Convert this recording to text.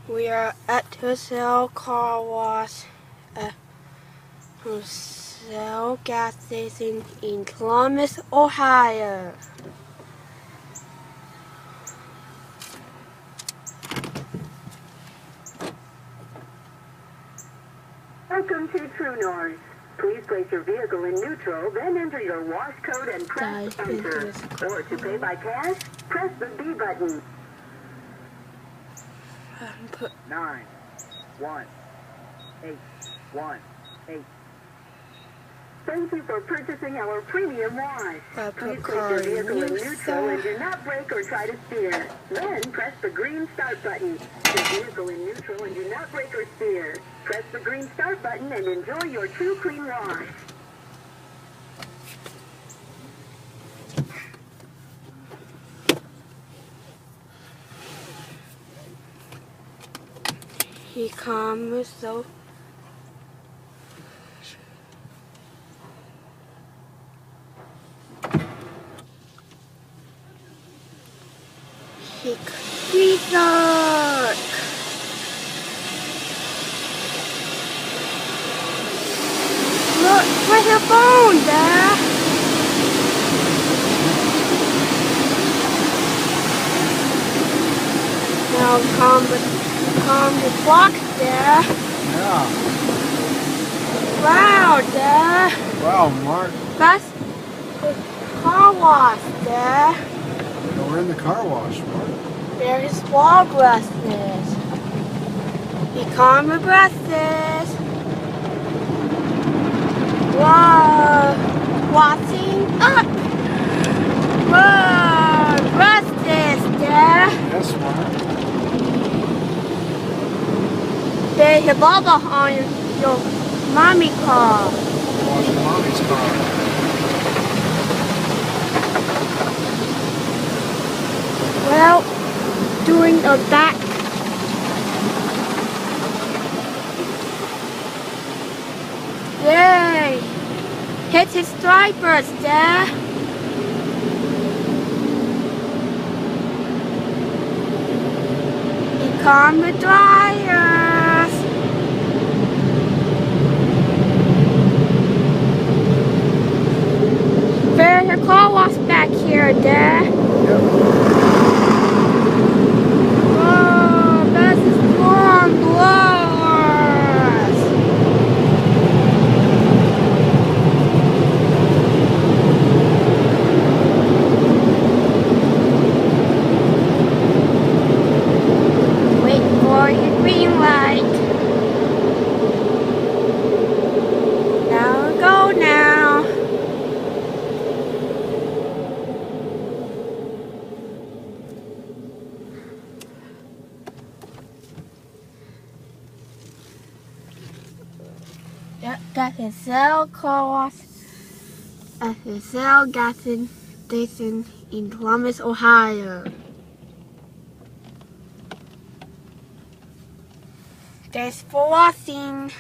We are at Husell Car Wash, a Husell gas station in Columbus, Ohio. Welcome to True North. Please place your vehicle in neutral, then enter your wash code and press enter. Or to pay by cash, press the B button. 91818. Thank you for purchasing our premium wash. Please put place your vehicle in neutral neutral. and do not brake or try to steer. Then press the green start button. Your vehicle in neutral and do not brake or steer. Press the green start button and enjoy your true clean wash. He comes so he look. Look, where's your phone, Dad? Now come the clock there. Yeah. Wow, Dad. Wow, Mark. That's the car wash there. We're in the car wash, Mark. There is progresses. Become progresses. Whoa, washing up. Whoa, progresses there. Yes, Mark. There's a bubble on your mommy car. Wash Mommy's car. Well, doing a back. Yay! Hit his stripers there. Become the dryers. There's a car wash back here, Dad. Yep. Whoa, that's a strong blowers. Wait for your green light. Now go now. That is Husell Car Wash at Husell gas station in Columbus, Ohio. Thanks for watching.